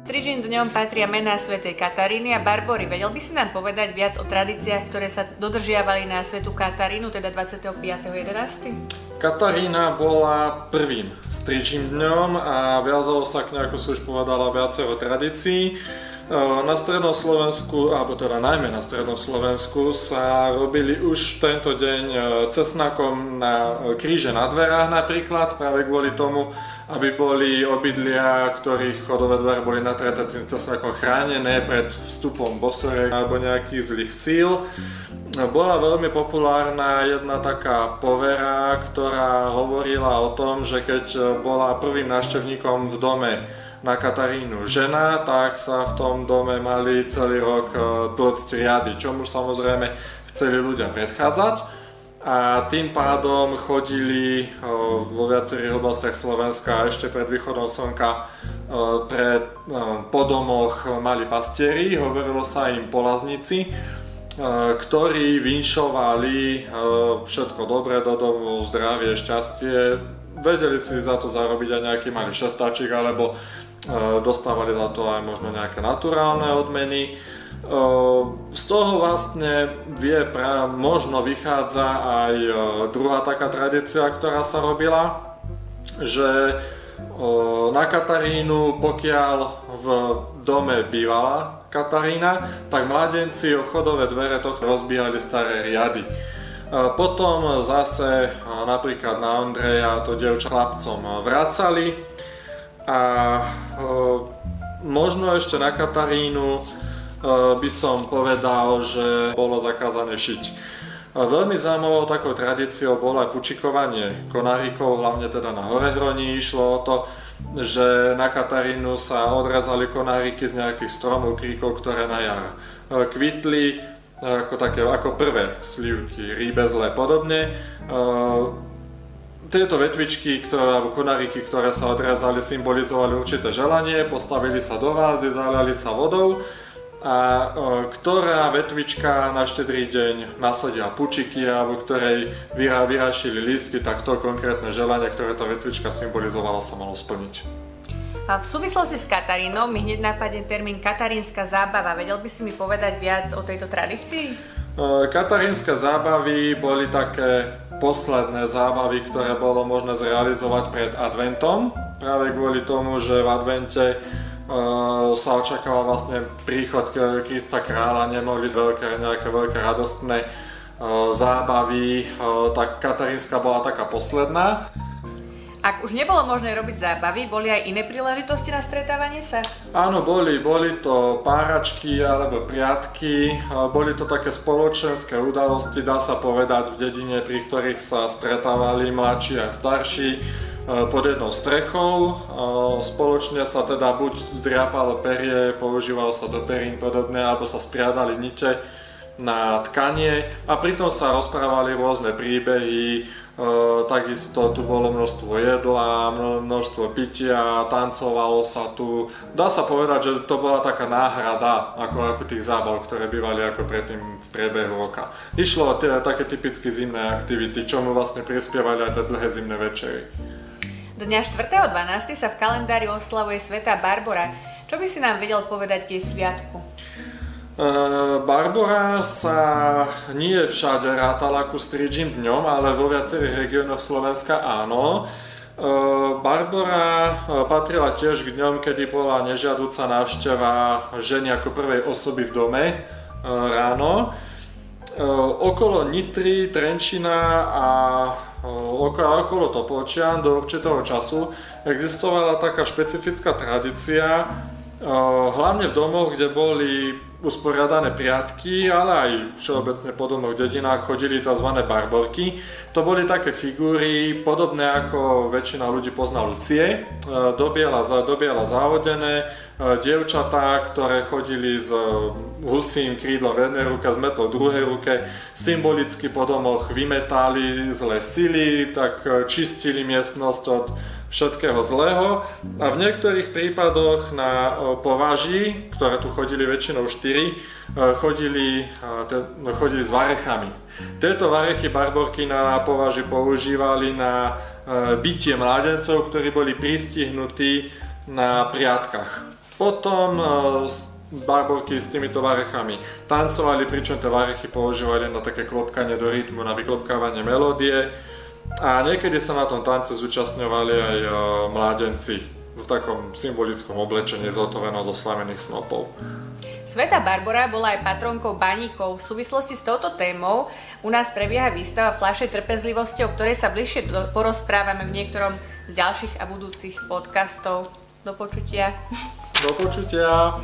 Strižím dňom patria mená svätej Kataríny a Barbory. Vedel by si nám povedať viac o tradíciách, ktoré sa dodržiavali na svätú Katarínu, teda 25.11.? Katarína bola prvým strižím dňom a viazalo sa k nej, ako si už povedala, viacero tradícií. Na strednom Slovensku, alebo teda najmä na strednom Slovensku, sa robili už tento deň cesnakom na kríže na dverách napríklad, práve kvôli tomu, aby boli obydlia, ktorých chodové dvere boli natreté tým cesnakom chránené pred vstupom bosoriek alebo nejakých zlých síl. Bola veľmi populárna jedna taká povera, ktorá hovorila o tom, že keď bola prvým návštevníkom v dome na Katarínu žena, tak sa v tom dome mali celý rok tlcť riady, čomu samozrejme chceli ľudia predchádzať. A tým pádom chodili vo viacerých oblastiach Slovenska ešte pred východom slnka po domoch mali pastieri, hovorilo sa im polazníci, ktorí vinšovali všetko dobré do domu, zdravie, šťastie. Vedeli si za to zarobiť aj nejaký malý šestáčik, alebo dostávali za to aj možno nejaké naturálne odmeny. Z toho vlastne možno vychádza aj druhá taká tradícia, ktorá sa robila, že na Katarínu, pokiaľ v dome bývala Katarína, tak mladenci o chodové dvere tohto rozbíjali staré riady. Potom zase napríklad na Ondreja to dievča chlapcom vracali a možno ešte na Katarínu by som povedal, že bolo zakázané šiť. Veľmi zaujímavou takou tradíciou bolo aj pučikovanie konárikov, hlavne teda na Horehroní. Išlo o to, že na Katarínu sa odrezali konáriky z nejakých stromov, kríkov, ktoré na jar kvitli, ako prvé slivky, rýbezle podobne. Tieto vetvičky, alebo konáriky, ktoré sa odrezali, symbolizovali určité želanie, postavili sa do vázy, zaliali sa vodou a ktorá vetvička na štedrý deň nasadia pučiky alebo ktorej vyrašili lístky, tak to konkrétne želanie, ktoré tá vetvička symbolizovala, sa malo splniť. A v súvislosti s Katarínou mi hneď napadne termín katarínska zábava. Vedel by si mi povedať viac o tejto tradícii? Katarínske zábavy boli také posledné zábavy, ktoré bolo možné zrealizovať pred adventom. Práve kvôli tomu, že v advente sa očakával vlastne príchod Krista kráľa, nemohli nejaké veľké radostné zábavy, tak katarínska bola taká posledná. Ak už nebolo možné robiť zábavy, boli aj iné príležitosti na stretávanie sa? Áno, boli to páračky alebo priatky, boli to také spoločenské udalosti, dá sa povedať, v dedine, pri ktorých sa stretávali mladší a starší pod jednou strechou. Spoločne sa teda buď driapalo perie, používalo sa do perín podobne, alebo sa spriadali nite na tkanie a pritom sa rozprávali rôzne príbehy. Takisto tu bolo množstvo jedla, množstvo pitia, tancovalo sa tu. Dá sa povedať, že to bola taká náhrada ako tých zábav, ktoré bývali ako predtým v priebehu roka. Išlo o také typické zimné aktivity, čomu vlastne prispievali aj tie dlhé zimné večery. Dňa 4.12. sa v kalendári oslavuje svätá Barbora. Čo by si nám vedel povedať k jej sviatku? Barbora sa nie všade rátala ku strižím dňom, ale vo viacerých regiónoch Slovenska áno. Barbora patrila tiež k dňom, kedy bola nežiaduca návšteva ženy ako prvej osoby v dome ráno. Okolo Nitry, Trenčína a okolo Topolčian do určitého času existovala taká špecifická tradícia, hlavne v domoch, kde boli usporiadané priatky, ale aj všeobecne po domoch, dedinách chodili tzv. Barborky. To boli také figúry, podobné ako väčšina ľudí pozná Lucie, do biela záhodené, dievčatá, ktoré chodili s husím krídlom v jednej ruke, s metlou v druhej ruke, symbolicky po domoch vymetali zlé sily, tak čistili miestnosť od všetkého zlého a v niektorých prípadoch na považi, ktoré tu chodili väčšinou 4, chodili s varechami. Tieto varechy barborky na považi používali na bitie mládencov, ktorí boli pristihnutí na priatkach. Potom barborky s týmito varechami tancovali, pričom tie varechy používali na také klopkanie do rytmu, na vyklopkávanie melódie a niekedy sa na tom tance zúčastňovali aj mládenci v takom symbolickom oblečení zhotovenom zo slamených snopov. Svätá Barbora bola aj patronkou baníkov. V súvislosti s touto témou u nás prebieha výstava Fľaše trpezlivosti, o ktorej sa bližšie porozprávame v niektorom z ďalších a budúcich podcastov. Do počutia. Do počutia.